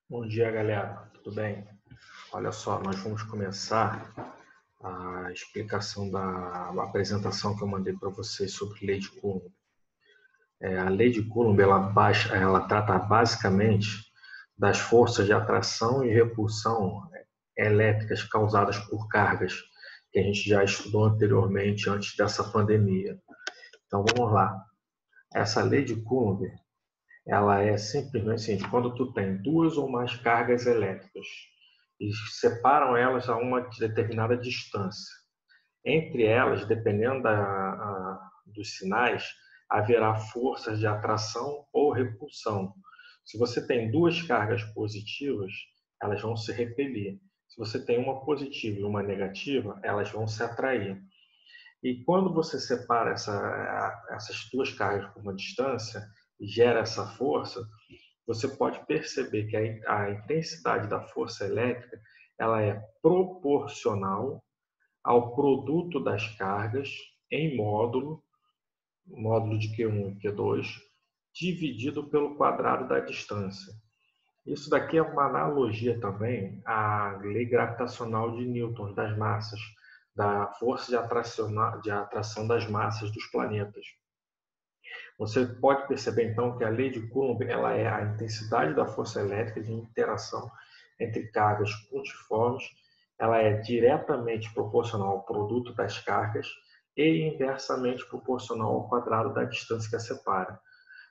Bom dia, galera. Tudo bem? Olha só, nós vamos começar a explicação da apresentação que eu mandei para vocês sobre lei de Coulomb. A lei de Coulomb ela trata basicamente das forças de atração e repulsão elétricas causadas por cargas que a gente já estudou anteriormente, antes dessa pandemia. Então, vamos lá. Essa lei de Coulomb, ela é simplesmente assim, quando tu tem duas ou mais cargas elétricas e separam elas a uma determinada distância. Entre elas, dependendo dos sinais, haverá forças de atração ou repulsão. Se você tem duas cargas positivas, elas vão se repelir. Se você tem uma positiva e uma negativa, elas vão se atrair. E quando você separa essas duas cargas por uma distância e gera essa força, você pode perceber que a intensidade da força elétrica ela é proporcional ao produto das cargas em módulo de Q1 e Q2, dividido pelo quadrado da distância. Isso daqui é uma analogia também à lei gravitacional de Newton das massas, da força de atração das massas dos planetas. Você pode perceber então que a lei de Coulomb ela é a intensidade da força elétrica de interação entre cargas pontiformes, ela é diretamente proporcional ao produto das cargas e inversamente proporcional ao quadrado da distância que a separa.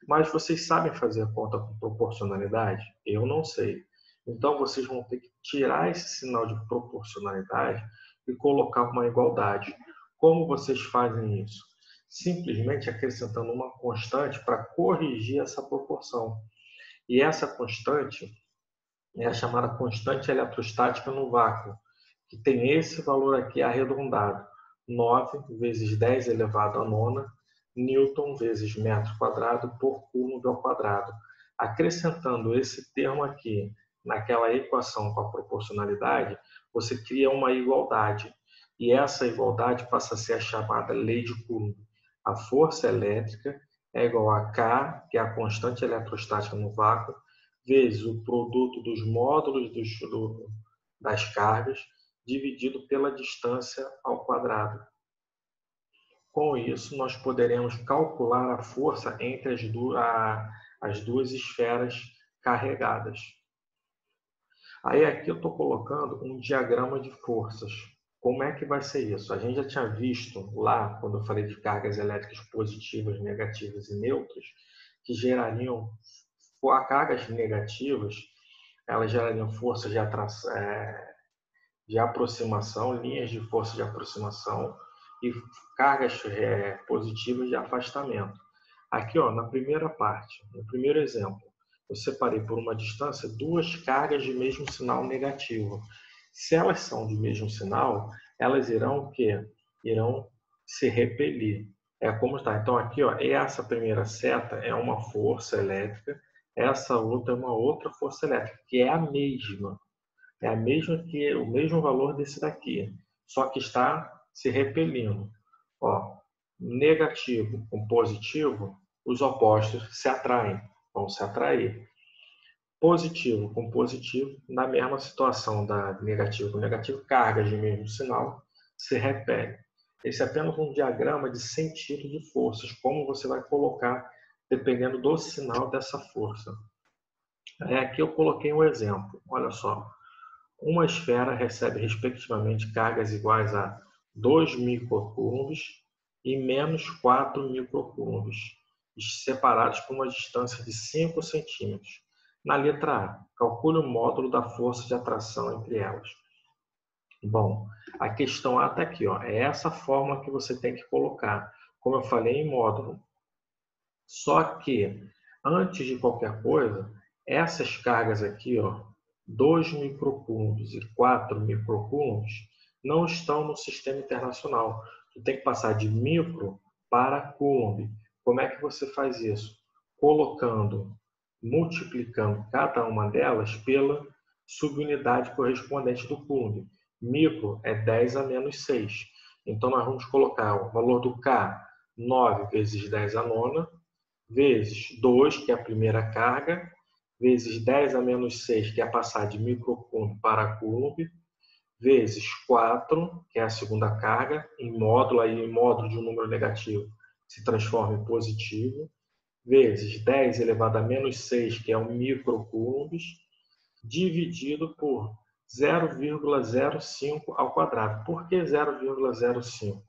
Mas vocês sabem fazer a conta com proporcionalidade? Eu não sei. Então vocês vão ter que tirar esse sinal de proporcionalidade e colocar uma igualdade. Como vocês fazem isso? Simplesmente acrescentando uma constante para corrigir essa proporção. E essa constante é a chamada constante eletrostática no vácuo, que tem esse valor aqui arredondado, 9 vezes 10 elevado à nona Newton vezes metro quadrado por Coulomb ao quadrado. Acrescentando esse termo aqui naquela equação com a proporcionalidade, você cria uma igualdade. E essa igualdade passa a ser a chamada lei de Coulomb. A força elétrica é igual a K, que é a constante eletrostática no vácuo, vezes o produto dos módulos das cargas, dividido pela distância ao quadrado. Com isso, nós poderemos calcular a força entre as duas esferas carregadas. Aí aqui eu estou colocando um diagrama de forças. Como é que vai ser isso? A gente já tinha visto lá, quando eu falei de cargas elétricas positivas, negativas e neutras, que gerariam cargas negativas, elas gerariam forças de aproximação, linhas de força de aproximação e cargas positivas de afastamento. Aqui, ó, na primeira parte, no primeiro exemplo, eu separei por uma distância duas cargas de mesmo sinal negativo. Se elas são de mesmo sinal, elas irão o quê? Irão se repelir. É como está. Então, aqui, ó, essa primeira seta é uma força elétrica, essa outra é uma outra força elétrica, que é a mesma. É a mesma que o mesmo valor desse daqui, só que está se repelindo. Ó, negativo com positivo, os opostos se atraem, vão se atrair. Positivo com positivo, na mesma situação da negativo com negativo, cargas de mesmo sinal se repelem. Esse é apenas um diagrama de sentido de forças, como você vai colocar dependendo do sinal dessa força. Aqui eu coloquei um exemplo, olha só. Uma esfera recebe, respectivamente, cargas iguais a 2 microcoulombs e menos 4 microcoulombs, separados por uma distância de 5 centímetros. Na letra A, calcule o módulo da força de atração entre elas. Bom, a questão A está aqui, ó, é essa fórmula que você tem que colocar, como eu falei, em módulo. Só que, antes de qualquer coisa, essas cargas aqui, ó, 2 microcoulombs e 4 microcoulombs, não estão no sistema internacional. Tu tem que passar de micro para coulomb. Como é que você faz isso? Multiplicando cada uma delas pela subunidade correspondente do coulomb. Micro é 10 a menos 6. Então, nós vamos colocar o valor do K, 9 vezes 10 a nona, vezes 2, que é a primeira carga, vezes 10 a menos 6, que é passar de microcoulomb para coulomb, vezes 4, que é a segunda carga, em módulo, aí em módulo de um número negativo se transforma em positivo, vezes 10 elevado a menos 6, que é um microcoulombs, dividido por 0,05 ao quadrado. Por que 0,05?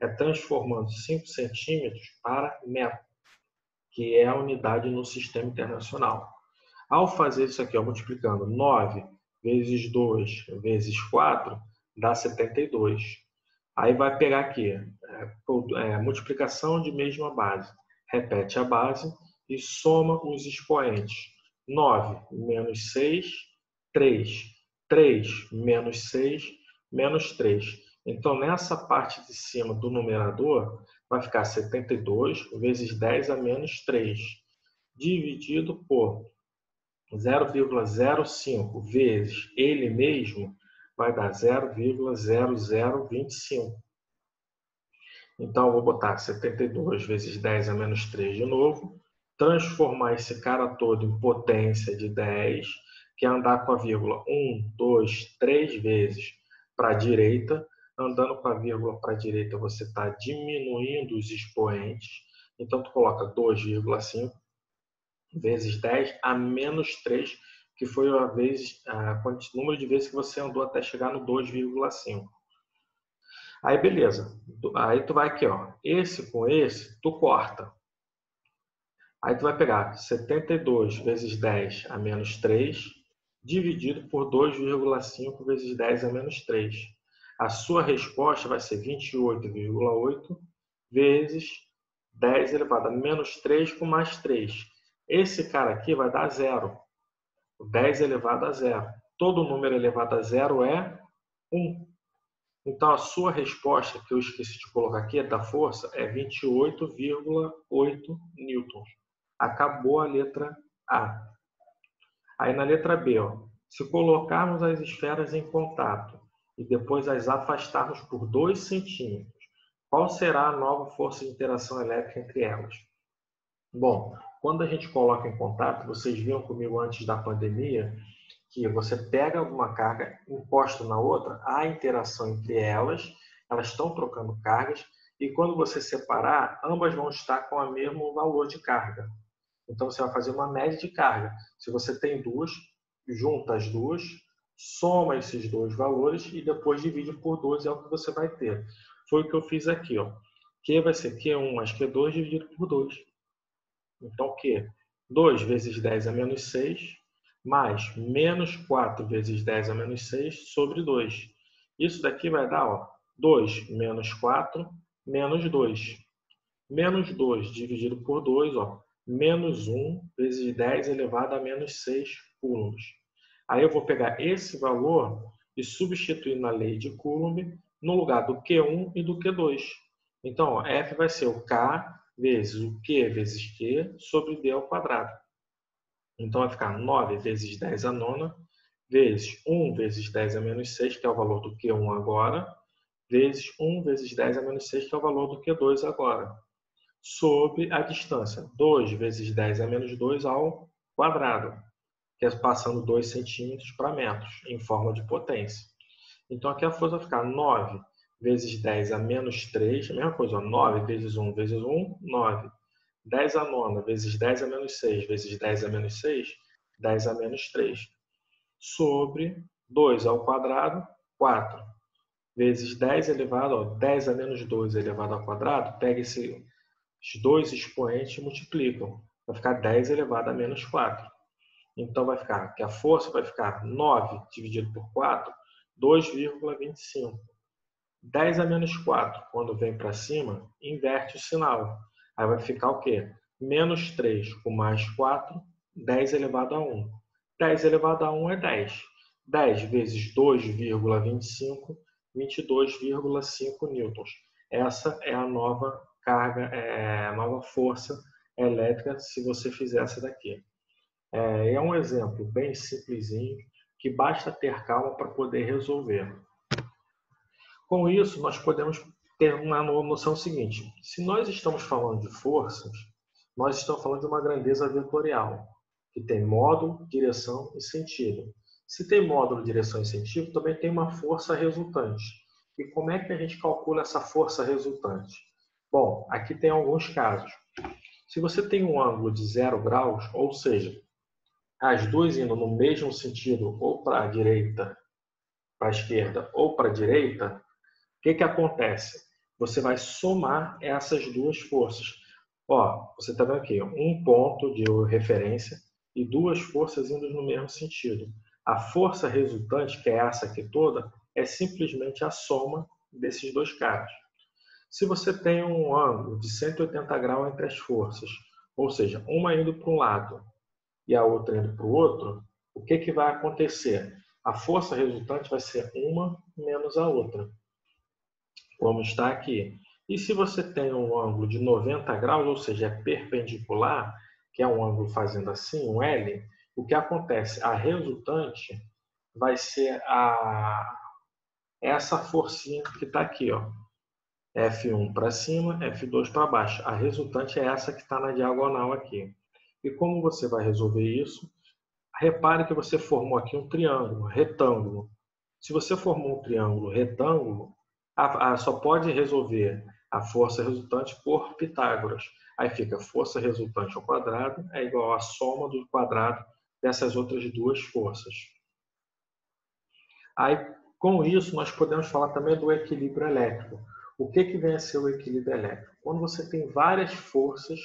É transformando 5 centímetros para metro, que é a unidade no sistema internacional. Ao fazer isso aqui, multiplicando 9 vezes 2 vezes 4, dá 72. Aí vai pegar aqui, multiplicação de mesma base. Repete a base e soma os expoentes. 9 menos 6, 3. 3 menos 6, menos 3. Então, nessa parte de cima do numerador, vai ficar 72 vezes 10 a menos 3, dividido por 0,05 vezes ele mesmo, vai dar 0,0025. Então, eu vou botar 72 vezes 10 a menos 3 de novo, transformar esse cara todo em potência de 10, que é andar com a vírgula 1, 2, 3 vezes para a direita. Andando com a vírgula para a direita, você está diminuindo os expoentes. Então, tu coloca 2,5 vezes 10 a menos 3, que foi o número de vezes que você andou até chegar no 2,5. Aí, beleza. Aí, tu vai aqui, esse com esse, tu corta. Aí, tu vai pegar 72 vezes 10 a menos 3, dividido por 2,5 vezes 10 a menos 3. A sua resposta vai ser 28,8 vezes 10 elevado a menos 3 com mais 3. Esse cara aqui vai dar zero. O 10 elevado a zero. Todo número elevado a zero é 1. Então, a sua resposta, que eu esqueci de colocar aqui, da força, é 28,8 newtons. Acabou a letra A. Aí, na letra B, se colocarmos as esferas em contato e depois as afastarmos por 2 centímetros, qual será a nova força de interação elétrica entre elas? Bom, quando a gente coloca em contato, vocês viram comigo antes da pandemia, que você pega alguma carga, encosta na outra, há interação entre elas estão trocando cargas, e quando você separar, ambas vão estar com o mesmo valor de carga. Então, você vai fazer uma média de carga. Se você tem duas, junta as duas, soma esses dois valores e depois divide por 2, é o que você vai ter. Foi o que eu fiz aqui. Q vai ser Q1 mais Q2 dividido por 2. Então, Q? 2 vezes 10 a menos 6, mais menos 4 vezes 10 a menos 6 sobre 2. Isso daqui vai dar 2 menos 4 menos 2. Menos 2 dividido por 2, menos 1 vezes 10 elevado a menos 6 coulombs. Aí eu vou pegar esse valor e substituir na lei de Coulomb no lugar do Q1 e do Q2. Então, F vai ser o K vezes o Q vezes Q sobre D ao quadrado. Então, vai ficar 9 vezes 10 a nona, vezes 1 vezes 10 a menos 6, que é o valor do Q1 agora, vezes 1 vezes 10 a menos 6, que é o valor do Q2 agora, sobre a distância 2 vezes 10 a menos 2 ao quadrado, que é passando 2 centímetros para metros, em forma de potência. Então, aqui a força vai ficar 9 vezes 10 a menos 3, a mesma coisa, 9 vezes 1 vezes 1, 9. 10 a nona vezes 10 a menos 6 vezes 10 a menos 6, 10 a menos 3. Sobre 2 ao quadrado, 4. Vezes 10 elevado, 10 a menos 2 elevado ao quadrado, pega esses dois expoentes e multiplicam. Vai ficar 10 elevado a menos 4. Então, vai ficar que a força vai ficar 9 dividido por 4, 2,25. 10 a menos 4, quando vem para cima, inverte o sinal. Aí vai ficar o quê? Menos 3 com mais 4, 10 elevado a 1. 10 elevado a 1 é 10. 10 vezes 2,25, 22,5 newtons. Essa é a nova carga, a nova força elétrica se você fizer essa daqui. É um exemplo bem simplesinho, que basta ter calma para poder resolver. Com isso, nós podemos ter uma noção seguinte: se nós estamos falando de forças, nós estamos falando de uma grandeza vetorial. que tem módulo, direção e sentido. Se tem módulo, direção e sentido, também tem uma força resultante. E como é que a gente calcula essa força resultante? Bom, aqui tem alguns casos. Se você tem um ângulo de 0 graus, ou seja, as duas indo no mesmo sentido, ou para a direita, para a esquerda, ou para a direita, o que acontece? Você vai somar essas duas forças. Ó, você está vendo aqui, um ponto de referência e duas forças indo no mesmo sentido. A força resultante, que é essa aqui toda, é simplesmente a soma desses dois caras. Se você tem um ângulo de 180 graus entre as forças, ou seja, uma indo para um lado e a outra indo para o outro, o que vai acontecer? A força resultante vai ser uma menos a outra, como está aqui. E se você tem um ângulo de 90 graus, ou seja, é perpendicular, que é um ângulo fazendo assim, um L, o que acontece? A resultante vai ser essa forcinha que está aqui, ó. F1 para cima, F2 para baixo. A resultante é essa que está na diagonal aqui. E como você vai resolver isso? Repare que você formou aqui um triângulo, retângulo. Se você formou um triângulo retângulo, só pode resolver a força resultante por Pitágoras. Aí fica força resultante ao quadrado é igual à soma do quadrado dessas outras duas forças. Aí, com isso, nós podemos falar também do equilíbrio elétrico. O que vem a ser o equilíbrio elétrico? Quando você tem várias forças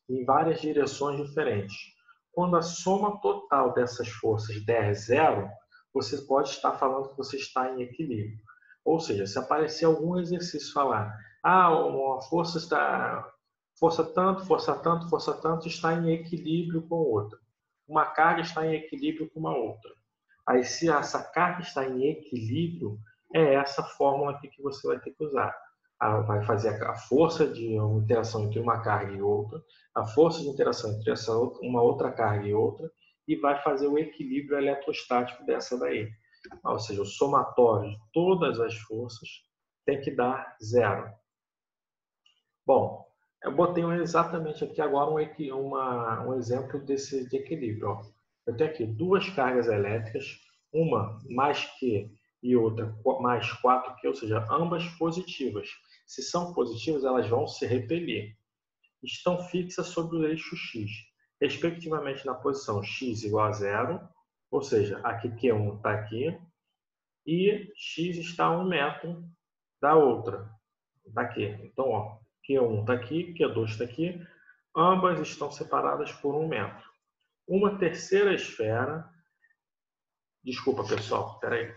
em várias direções diferentes. Quando a soma total dessas forças der zero, você pode estar falando que você está em equilíbrio. Ou seja, se aparecer algum exercício falar, uma força está força tanto está em equilíbrio com outra. Uma carga está em equilíbrio com uma outra. Aí, se essa carga está em equilíbrio, é essa fórmula aqui que você vai ter que usar. Vai fazer a força de uma interação entre uma carga e outra, a força de interação entre uma outra carga e outra, e vai fazer o equilíbrio eletrostático dessa daí. Ou seja, o somatório de todas as forças tem que dar zero. Bom, eu botei exatamente aqui agora um exemplo de equilíbrio. Ó. Eu tenho aqui duas cargas elétricas, uma mais Q e outra mais 4Q, ou seja, ambas positivas. Se são positivas, elas vão se repelir. Estão fixas sobre o eixo X, respectivamente na posição X igual a zero, ou seja, aqui Q1 está aqui, e X está a 1 metro da outra, daqui. Então, ó, Q1 está aqui, Q2 está aqui, ambas estão separadas por 1 metro. Uma terceira esfera, desculpa pessoal, peraí.